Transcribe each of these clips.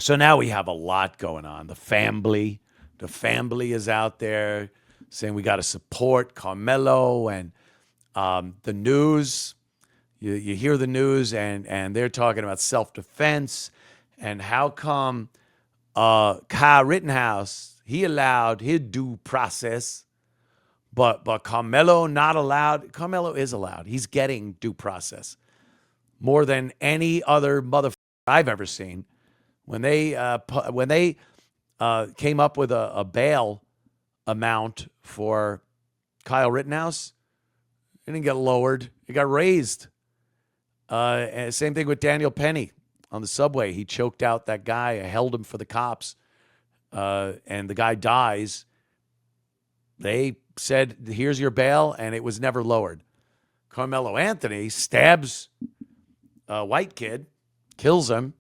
So now we have a lot going on. The family is out there saying we got to support Carmelo, and the news. You hear the news, and they're talking about self-defense, and how come Kyle Rittenhouse, he allowed his due process, but Carmelo not allowed. Carmelo is allowed. He's getting due process more than any other motherfucker I've ever seen. When they came up with a bail amount for Kyle Rittenhouse, it didn't get lowered. It got raised. And same thing with Daniel Penny on the subway. He choked out that guy, held him for the cops, and the guy dies. They said, here's your bail, and it was never lowered. Karmelo Anthony stabs a white kid, kills him,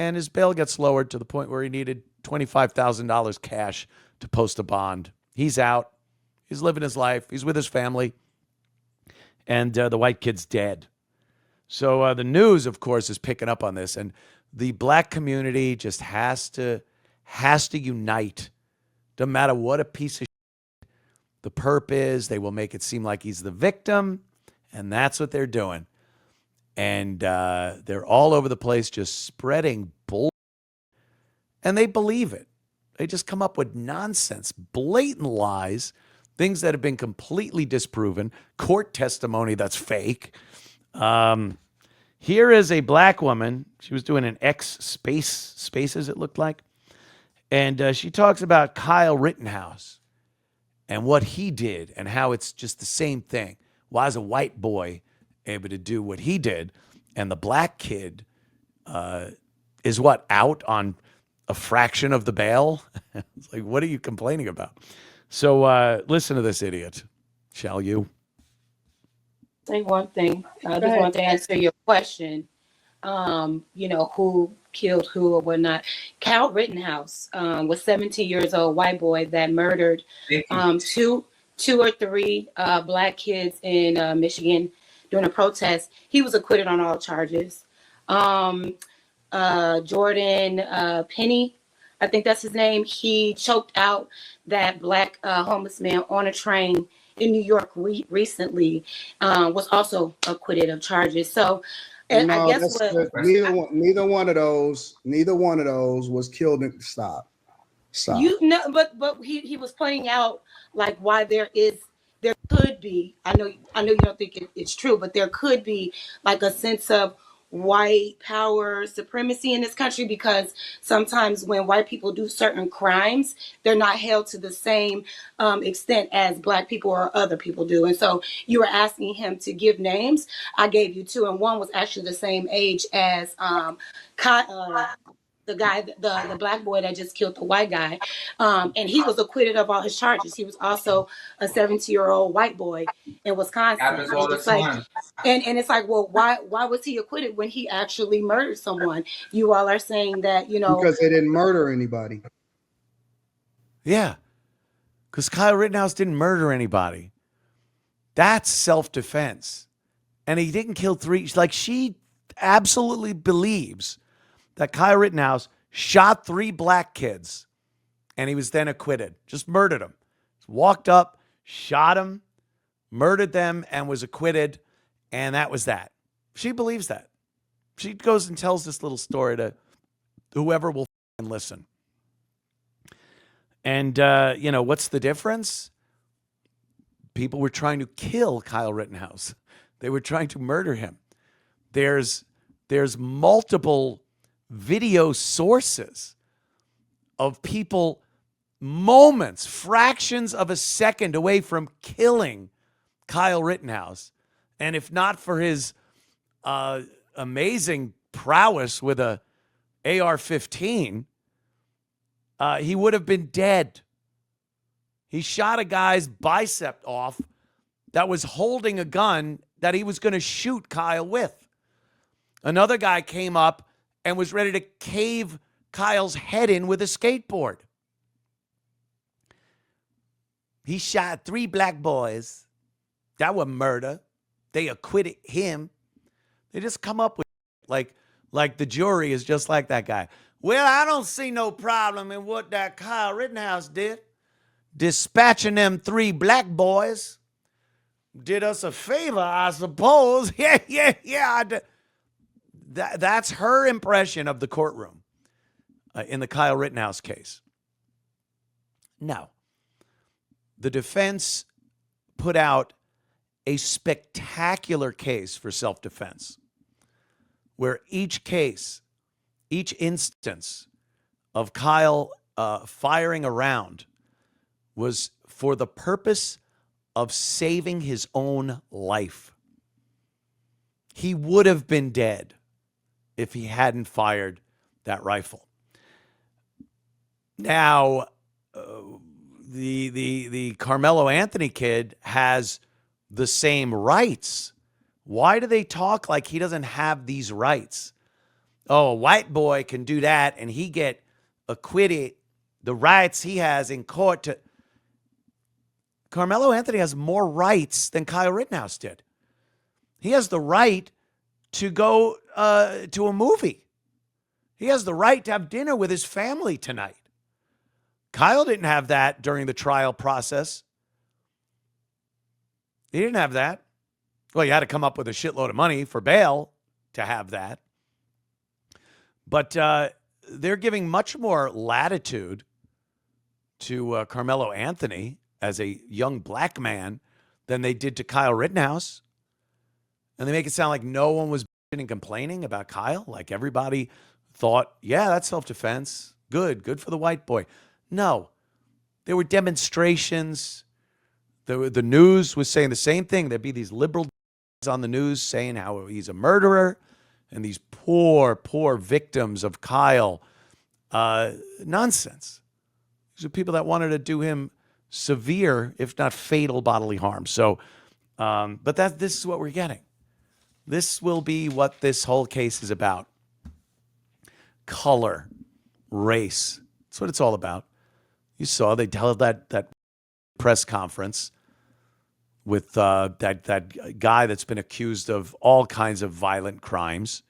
and his bail gets lowered to the point where he needed $25,000 cash to post a bond. He's out. He's living his life. He's with his family. And the white kid's dead. So the news, of course, is picking up on this. And the black community just has to unite. Doesn't matter what a piece of shit the perp is. They will make it seem like he's the victim. And that's what they're doing. And they're all over the place just spreading bull. And they believe it. They just come up with nonsense, blatant lies, things that have been completely disproven, court testimony that's fake. Here is a black woman. She was doing an Spaces, it looked like. And she talks about Kyle Rittenhouse and what he did and how it's just the same thing. Why is a white boy able to do what he did, and the black kid is what, out on a fraction of the bail? It's like, what are you complaining about? So listen to this idiot, shall you? Say one thing. I just want to answer your question. Who killed who or whatnot. Kyle Rittenhouse was 17 years old, white boy that murdered two or three black kids in Michigan during a protest. He was acquitted on all charges. Jordan Penny, I think that's his name. He choked out that black homeless man on a train in New York recently. Was also acquitted of charges. So, and I guess neither one of those was killed. Stop. You know, but he was pointing out like why there could be. I know you don't think it's true, but there could be like a sense of white power supremacy in this country, because sometimes when white people do certain crimes, they're not held to the same extent as black people or other people do. And so you were asking him to give names. I gave you two, and one was actually the same age as the guy, the black boy that just killed the white guy. And he was acquitted of all his charges. He was also a 17-year-old white boy in Wisconsin. Happens all the time. And it's like, well, why was he acquitted when he actually murdered someone? You all are saying that, because they didn't murder anybody. Yeah, because Kyle Rittenhouse didn't murder anybody. That's self-defense. And he didn't kill three. Like, she absolutely believes that Kyle Rittenhouse shot three black kids and he was then acquitted. Just murdered them. Walked up, shot them, murdered them, and was acquitted. And that was that. She believes that. She goes and tells this little story to whoever will listen. And, what's the difference? People were trying to kill Kyle Rittenhouse. They were trying to murder him. There's multiple video sources of people moments, fractions of a second away from killing Kyle Rittenhouse. And if not for his amazing prowess with a AR-15, he would have been dead. He shot a guy's bicep off that was holding a gun that he was going to shoot Kyle with. Another guy came up and was ready to cave Kyle's head in with a skateboard. He shot three black boys. That was murder. They acquitted him. They just come up with like the jury is just like that guy. Well, I don't see no problem in what that Kyle Rittenhouse did. Dispatching them 3 black boys did us a favor, I suppose. Yeah. That's her impression of the courtroom in the Kyle Rittenhouse case. Now, the defense put out a spectacular case for self-defense, where each instance of Kyle firing a round was for the purpose of saving his own life. He would have been dead if he hadn't fired that rifle. Now, the Karmelo Anthony kid has the same rights. Why do they talk like he doesn't have these rights? Oh, a white boy can do that and he get acquitted. The rights he has in court to... Karmelo Anthony has more rights than Kyle Rittenhouse did. He has the right to go to a movie. He has the right to have dinner with his family tonight. Kyle didn't have that during the trial process. He didn't have that. Well, you had to come up with a shitload of money for bail to have that. But they're giving much more latitude to Karmelo Anthony as a young black man than they did to Kyle Rittenhouse. And they make it sound like no one was bitching and complaining about Kyle. Like everybody thought, yeah, that's self-defense. Good for the white boy. No, there were demonstrations. The news was saying the same thing. There'd be these liberal on the news saying how he's a murderer and these poor victims of Kyle. Nonsense. These are people that wanted to do him severe, if not fatal, bodily harm. So, but this is what we're getting. This will be what this whole case is about. Color, race. That's what it's all about. You saw they held that press conference with that guy that's been accused of all kinds of violent crimes.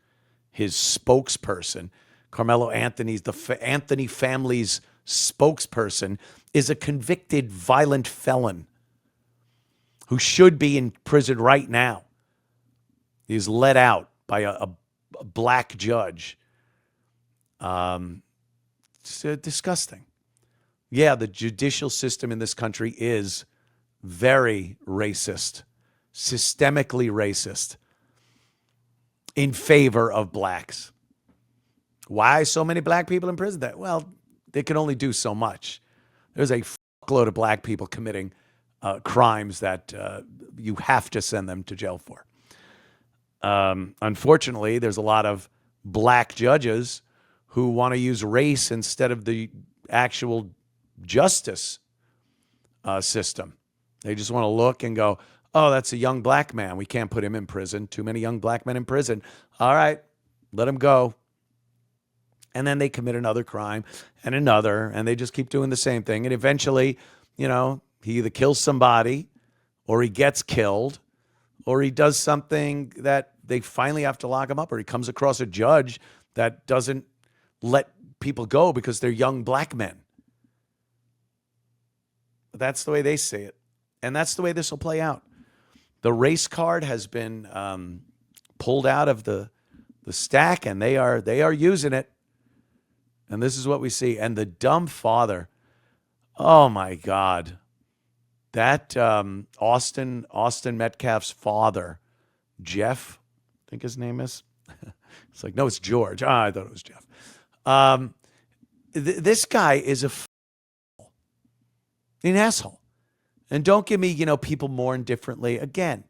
His spokesperson, Karmelo Anthony's, Anthony family's spokesperson, is a convicted violent felon who should be in prison right now. He's let out by a black judge. It's disgusting. Yeah, the judicial system in this country is very racist, systemically racist, in favor of blacks. Why so many black people in prison? Well, they can only do so much. There's a fuckload of black people committing crimes that you have to send them to jail for. Unfortunately, there's a lot of black judges who want to use race instead of the actual justice system. They just want to look and go, oh, that's a young black man. We can't put him in prison. Too many young black men in prison. All right, let him go. And then they commit another crime and another, and they just keep doing the same thing. And eventually, he either kills somebody or he gets killed or he does something that they finally have to lock him up, or he comes across a judge that doesn't let people go because they're young black men. That's the way they see it. And that's the way this will play out. The race card has been pulled out of the stack, and they are using it. And this is what we see. And the dumb father, oh my God. That Austin Metcalf's father, Jeff, I think his name is. It's like, no, it's George. I thought it was Jeff. This guy is an asshole. And don't give me, people mourn differently. Again,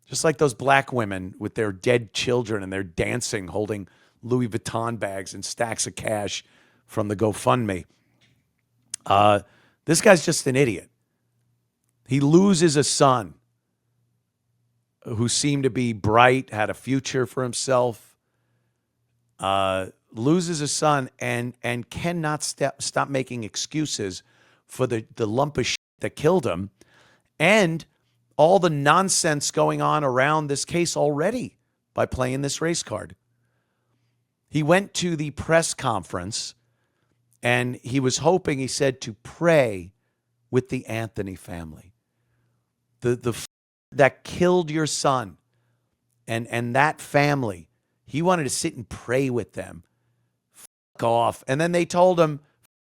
just like those black women with their dead children and they're dancing, holding Louis Vuitton bags and stacks of cash from the GoFundMe. This guy's just an idiot. He loses a son who seemed to be bright, had a future for himself, loses a son and cannot stop making excuses for the lump of shit that killed him and all the nonsense going on around this case already by playing this race card. He went to the press conference and he was hoping, he said, to pray with the Anthony family. That killed your son and that family. He wanted to sit and pray with them. Fuck off. And then they told him,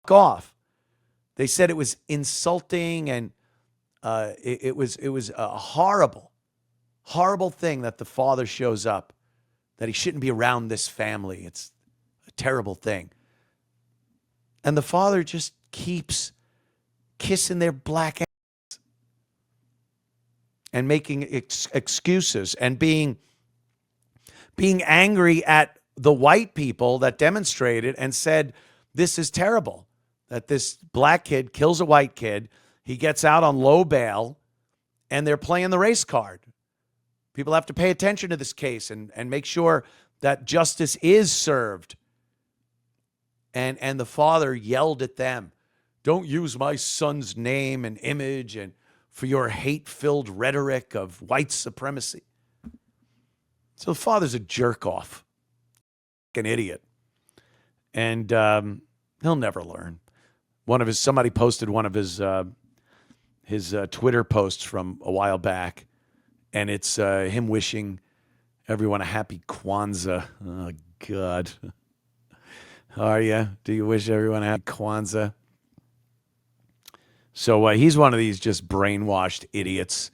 fuck off. They said it was insulting and it was a horrible thing that the father shows up, that he shouldn't be around this family. It's a terrible thing. And the father just keeps kissing their black ass and making excuses and being angry at the white people that demonstrated and said, this is terrible, that this black kid kills a white kid. He gets out on low bail and they're playing the race card. People have to pay attention to this case and make sure that justice is served. And the father yelled at them, don't use my son's name and image and for your hate-filled rhetoric of white supremacy. So the father's a jerk-off, an idiot. And he'll never learn. Somebody posted one of his Twitter posts from a while back, and it's him wishing everyone a happy Kwanzaa. Oh, God. Are you? Do you wish everyone a happy Kwanzaa? So he's one of these just brainwashed idiots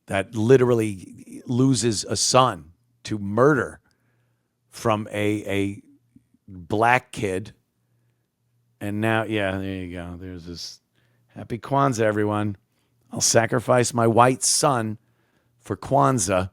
that literally loses a son to murder from a black kid. And now, yeah, there you go. There's this happy Kwanzaa, everyone. I'll sacrifice my white son for Kwanzaa.